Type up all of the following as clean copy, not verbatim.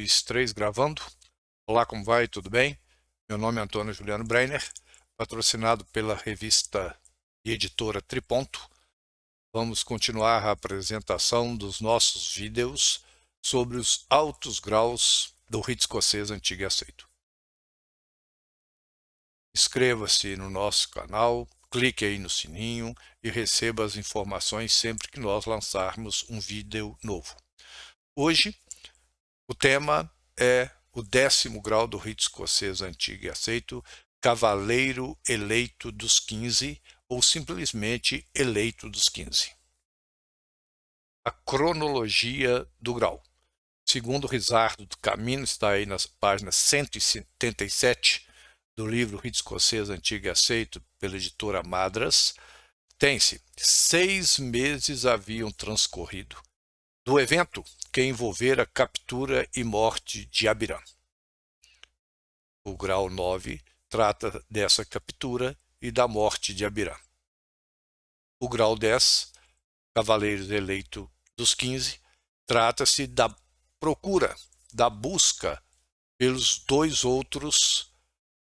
2, 3, gravando. Olá, como vai? Tudo bem? Meu nome é Antônio Juliano Breiner, patrocinado pela revista e editora Triponto. Vamos continuar a apresentação dos nossos vídeos sobre os altos graus do rito escocês antigo e aceito. Inscreva-se no nosso canal, clique aí no sininho e receba as informações sempre que nós lançarmos um vídeo novo. Hoje, o tema é o 10º grau do rito escocês antigo e aceito, Cavaleiro Eleito dos 15, ou simplesmente Eleito dos 15. A cronologia do grau. Segundo Risardo do Camino, está aí nas páginas 177 do livro Rito Escocês Antigo e Aceito, pela editora Madras, tem-se 6 meses haviam transcorrido do evento que envolvera a captura e morte de Abirã. O grau 9 trata dessa captura e da morte de Abirã. O grau 10, Cavaleiros Eleito dos 15, trata-se da procura, da busca pelos 2 outros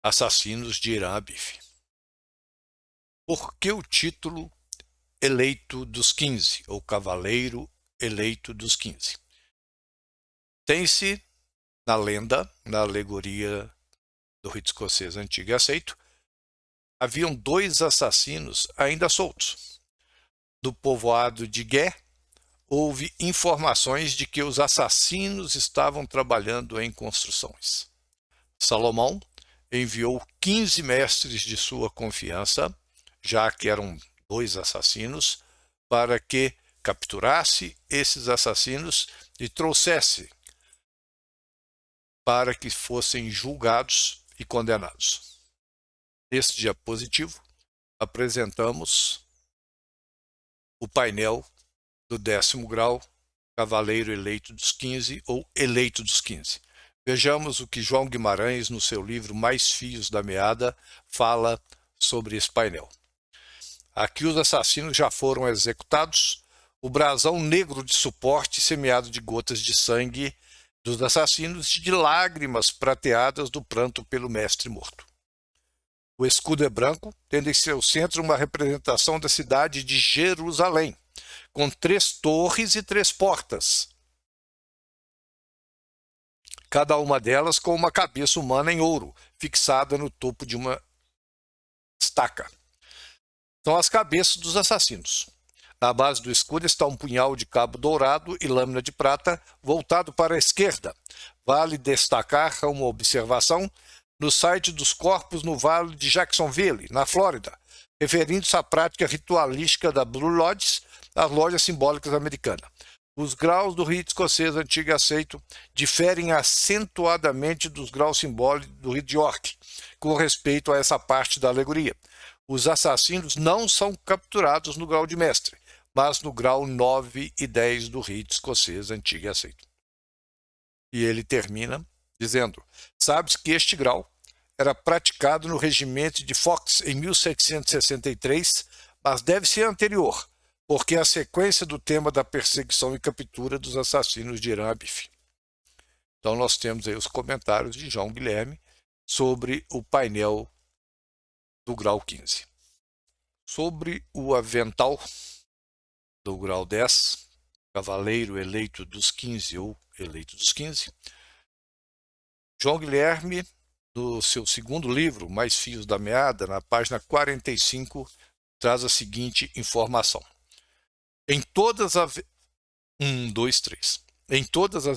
assassinos de Irã Abif. Por que o título Eleito dos 15, ou Cavaleiro Eleito dos 15? Tem-se na lenda, na alegoria do rito escocês antigo e aceito, haviam 2 assassinos ainda soltos. Do povoado de Gué, houve informações de que os assassinos estavam trabalhando em construções. Salomão enviou 15 mestres de sua confiança, já que eram 2 assassinos, para que capturasse esses assassinos e trouxesse para que fossem julgados e condenados. Neste diapositivo, apresentamos o painel do 10º grau, Cavaleiro Eleito dos 15 ou Eleito dos 15. Vejamos o que João Guimarães, no seu livro Mais Fios da Meada, fala sobre esse painel. Aqui os assassinos já foram executados, o brasão negro de suporte semeado de gotas de sangue dos assassinos e de lágrimas prateadas do pranto pelo mestre morto. O escudo é branco, tendo em seu centro uma representação da cidade de Jerusalém, com 3 torres e 3 portas, cada uma delas com uma cabeça humana em ouro, fixada no topo de uma estaca. São as cabeças dos assassinos. Na base do escudo está um punhal de cabo dourado e lâmina de prata voltado para a esquerda. Vale destacar uma observação no site dos corpos no Vale de Jacksonville, na Flórida, referindo-se à prática ritualística da Blue Lodge, as lojas simbólicas americanas. Os graus do rito escocês antigo e aceito diferem acentuadamente dos graus simbólicos do rito de York, com respeito a essa parte da alegoria. Os assassinos não são capturados no grau de mestre, mas no grau 9 e 10 do rito escocês antigo e aceito. E ele termina dizendo: sabe-se que este grau era praticado no regimento de Fox em 1763, mas deve ser anterior, porque é a sequência do tema da perseguição e captura dos assassinos de Irã Abif. Então nós temos aí os comentários de João Guilherme sobre o painel do grau 15. Sobre o avental do grau 10, Cavaleiro Eleito dos 15 ou Eleito dos 15, João Guilherme, no seu segundo livro, Mais Fios da Meada, na página 45, traz a seguinte informação. Em todas as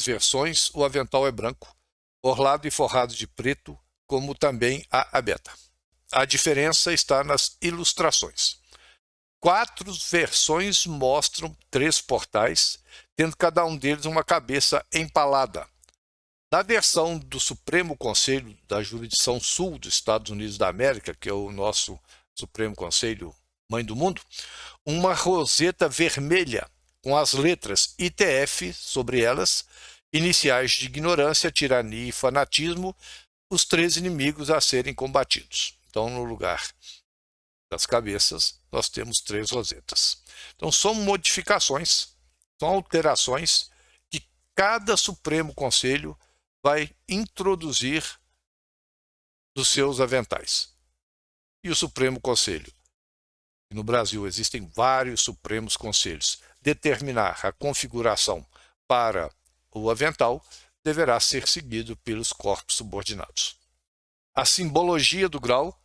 versões, o avental é branco, orlado e forrado de preto, como também a abeta. A diferença está nas ilustrações. 4 versões mostram 3 portais, tendo cada um deles uma cabeça empalada. Na versão do Supremo Conselho da Jurisdição Sul dos Estados Unidos da América, que é o nosso Supremo Conselho Mãe do Mundo, uma roseta vermelha com as letras ITF sobre elas, iniciais de ignorância, tirania e fanatismo, os 3 inimigos a serem combatidos. Então, no lugar das cabeças, nós temos 3 rosetas. Então, são modificações, são alterações que cada Supremo Conselho vai introduzir dos seus aventais. E o Supremo Conselho? No Brasil existem vários Supremos Conselhos. Determinar a configuração para o avental deverá ser seguido pelos corpos subordinados. A simbologia do grau: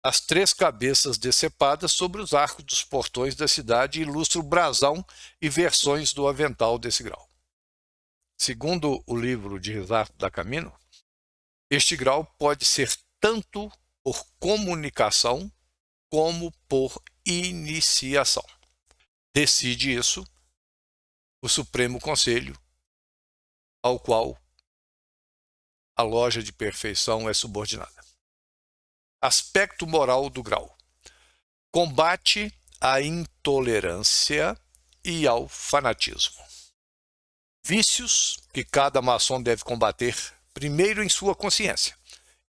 as 3 cabeças decepadas sobre os arcos dos portões da cidade ilustram o brasão e versões do avental desse grau. Segundo o livro de Risalto da Camino, este grau pode ser tanto por comunicação como por iniciação. Decide isso o Supremo Conselho, ao qual a loja de perfeição é subordinada. Aspecto moral do grau: combate à intolerância e ao fanatismo. Vícios que cada maçom deve combater primeiro em sua consciência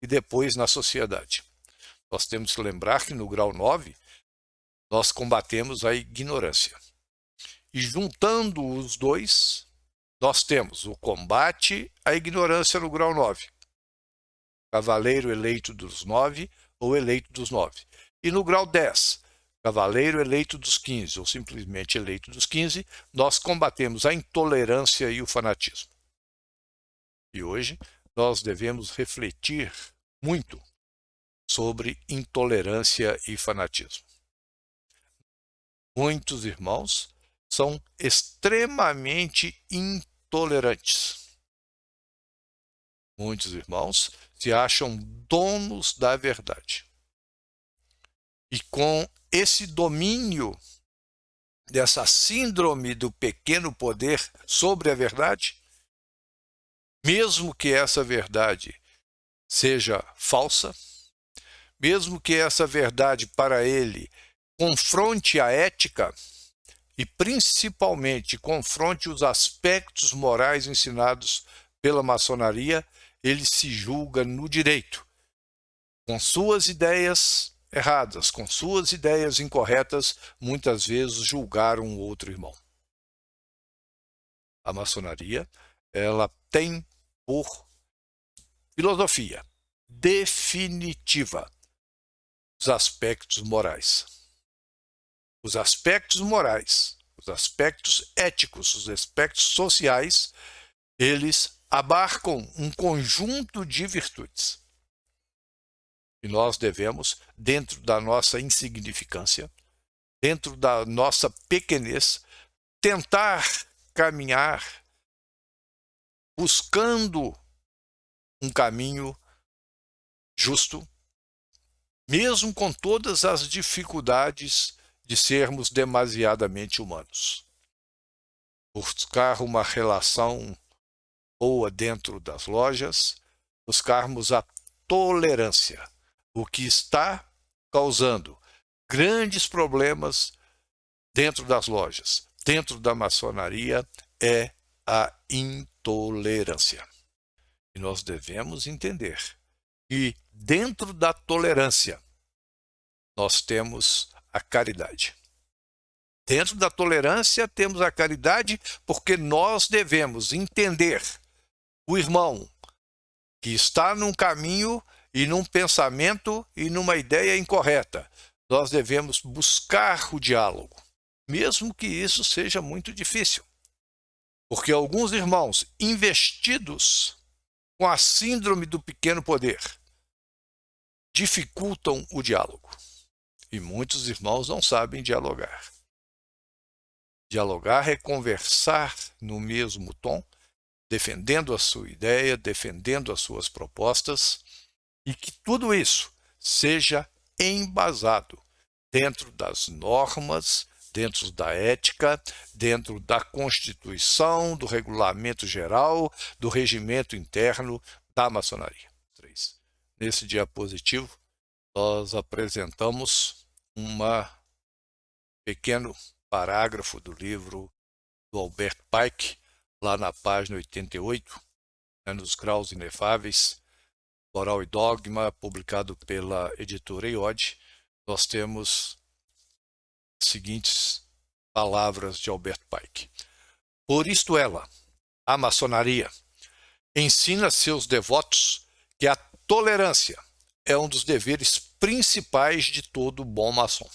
e depois na sociedade. Nós temos que lembrar que no grau 9 nós combatemos a ignorância. E juntando os dois, nós temos o combate à ignorância no grau 9. Cavaleiro eleito dos 9 ou eleito dos 9. E no grau 10, cavaleiro eleito dos 15 ou simplesmente eleito dos 15, nós combatemos a intolerância e o fanatismo. E hoje nós devemos refletir muito sobre intolerância e fanatismo. Muitos irmãos são extremamente intolerantes. Muitos irmãos se acham donos da verdade. E com esse domínio dessa síndrome do pequeno poder sobre a verdade, mesmo que essa verdade seja falsa, mesmo que essa verdade para ele confronte a ética e principalmente confronte os aspectos morais ensinados pela maçonaria, ele se julga no direito, com suas ideias erradas, com suas ideias incorretas, muitas vezes julgar um outro irmão. A maçonaria, ela tem por filosofia definitiva os aspectos morais. Os aspectos morais, os aspectos éticos, os aspectos sociais, eles abarcam um conjunto de virtudes. E nós devemos, dentro da nossa insignificância, dentro da nossa pequenez, tentar caminhar buscando um caminho justo, mesmo com todas as dificuldades de sermos demasiadamente humanos. Buscar uma relação boa dentro das lojas, buscarmos a tolerância, o que está causando grandes problemas dentro das lojas, dentro da maçonaria, é a intolerância. E nós devemos entender que dentro da tolerância nós temos a caridade. Dentro da tolerância temos a caridade porque nós devemos entender o irmão que está num caminho e num pensamento e numa ideia incorreta. Nós devemos buscar o diálogo, mesmo que isso seja muito difícil. Porque alguns irmãos investidos com a síndrome do pequeno poder dificultam o diálogo. E muitos irmãos não sabem dialogar. Dialogar é conversar no mesmo tom, defendendo a sua ideia, defendendo as suas propostas, e que tudo isso seja embasado dentro das normas, dentro da ética, dentro da Constituição, do regulamento geral, do regimento interno da maçonaria. 3. Nesse diapositivo, nós apresentamos um pequeno parágrafo do livro do Albert Pike, lá na página 88, nos Graus Inefáveis, Moral e Dogma, publicado pela editora IOD. Nós temos as seguintes palavras de Albert Pike. Por isto ela, a maçonaria, ensina a seus devotos que a tolerância é um dos deveres principais de todo bom maçom.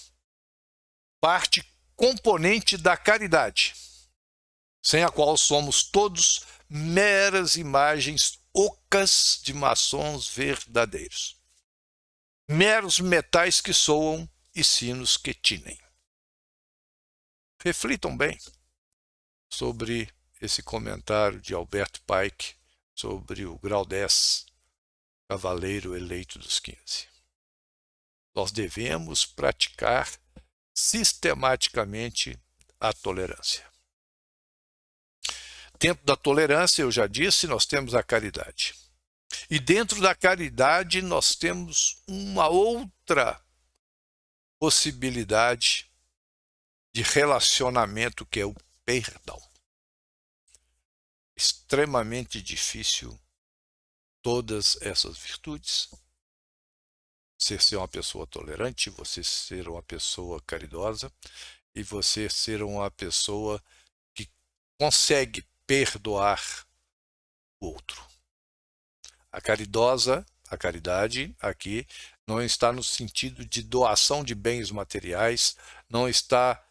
Parte componente da caridade, sem a qual somos todos meras imagens ocas de maçons verdadeiros. Meros metais que soam e sinos que tinem. Reflitam bem sobre esse comentário de Alberto Pike sobre o grau 10, cavaleiro eleito dos 15. Nós devemos praticar sistematicamente a tolerância. Dentro da tolerância, eu já disse, nós temos a caridade. E dentro da caridade, nós temos uma outra possibilidade de relacionamento, que é o perdão. Extremamente difícil todas essas virtudes. Você ser uma pessoa tolerante, você ser uma pessoa caridosa e você ser uma pessoa que consegue perdoar o outro. A caridade aqui não está no sentido de doação de bens materiais, não está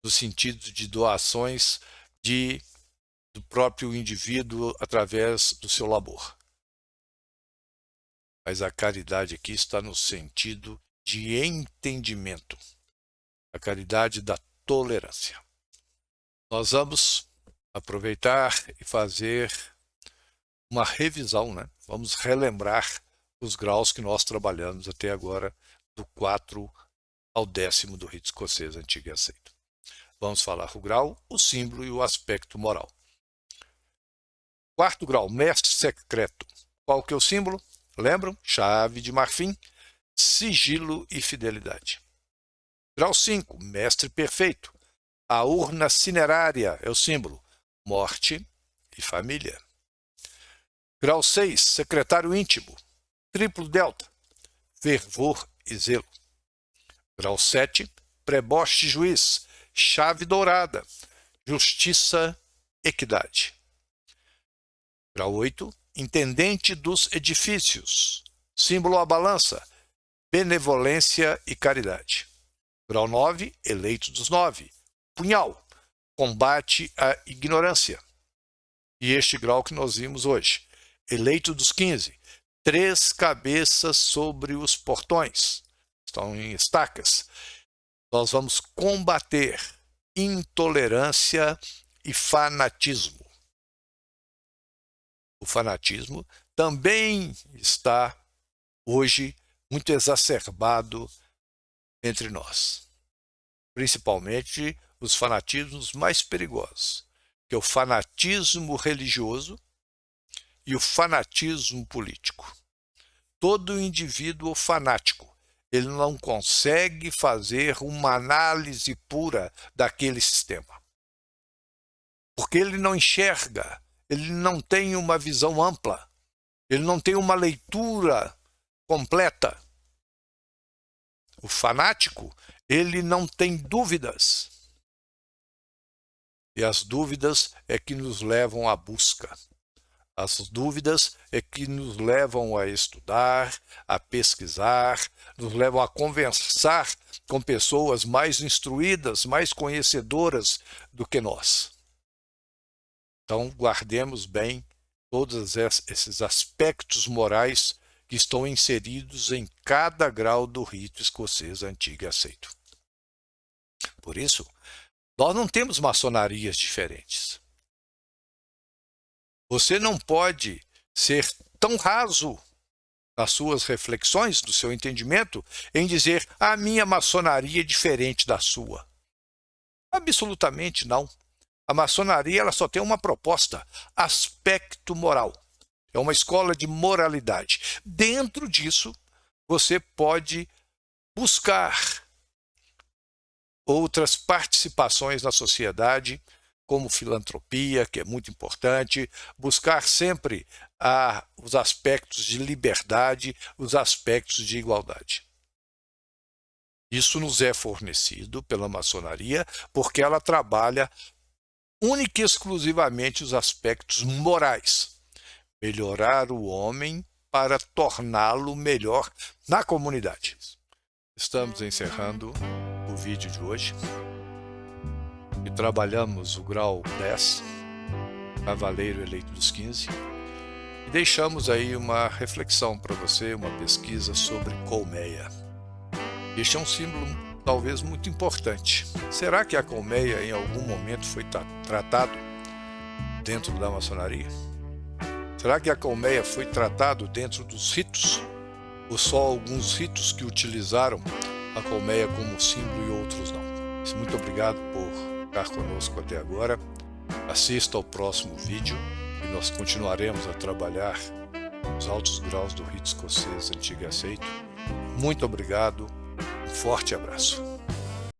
no sentido de doações do próprio indivíduo através do seu labor. Mas a caridade aqui está no sentido de entendimento, a caridade da tolerância. Nós vamos aproveitar e fazer uma revisão, né? Vamos relembrar os graus que nós trabalhamos até agora, do 4 ao 10º do rito escocês antigo e aceito. Vamos falar o grau, o símbolo e o aspecto moral. Quarto grau, mestre secreto. Qual que é o símbolo? Lembram? Chave de marfim, sigilo e fidelidade. Grau 5, mestre perfeito. A urna cinerária é o símbolo, morte e família. Grau 6, secretário íntimo, triplo delta, fervor e zelo. Grau 7, preboste juiz, chave dourada, justiça, equidade. Grau 8, intendente dos edifícios, símbolo a balança, benevolência e caridade. Grau 9, eleito dos 9, punhal, combate à ignorância. E este grau que nós vimos hoje, eleito dos 15, 3 cabeças sobre os portões, estão em estacas. Nós vamos combater intolerância e fanatismo. O fanatismo também está hoje muito exacerbado entre nós, principalmente os fanatismos mais perigosos, que é o fanatismo religioso e o fanatismo político. Todo indivíduo fanático, ele não consegue fazer uma análise pura daquele sistema, porque ele não enxerga, ele não tem uma visão ampla, ele não tem uma leitura completa. O fanático, ele não tem dúvidas. E as dúvidas é que nos levam à busca. As dúvidas é que nos levam a estudar, a pesquisar, nos levam a conversar com pessoas mais instruídas, mais conhecedoras do que nós. Então, guardemos bem todos esses aspectos morais que estão inseridos em cada grau do rito escocês antigo e aceito. Por isso, nós não temos maçonarias diferentes. Você não pode ser tão raso nas suas reflexões, do seu entendimento, em dizer a minha maçonaria é diferente da sua. Absolutamente não. A maçonaria ela só tem uma proposta, aspecto moral. É uma escola de moralidade. Dentro disso, você pode buscar outras participações na sociedade, como filantropia, que é muito importante, buscar sempre os aspectos de liberdade, os aspectos de igualdade. Isso nos é fornecido pela maçonaria, porque ela trabalha única e exclusivamente os aspectos morais. melhorar o homem para torná-lo melhor na comunidade. Estamos encerrando o vídeo de hoje e trabalhamos o grau 10, Cavaleiro Eleito dos 15, e deixamos aí uma reflexão para você, uma pesquisa sobre colmeia. Este é um símbolo talvez muito importante. Será que a colmeia em algum momento foi tratado dentro da maçonaria? Será que a colmeia foi tratado dentro dos ritos? Ou só alguns ritos que utilizaram a colmeia como símbolo e outros não? Muito obrigado por ficar conosco até agora. Assista ao próximo vídeo e nós continuaremos a trabalhar os altos graus do rito escocês antigo e aceito. Muito obrigado, um forte abraço.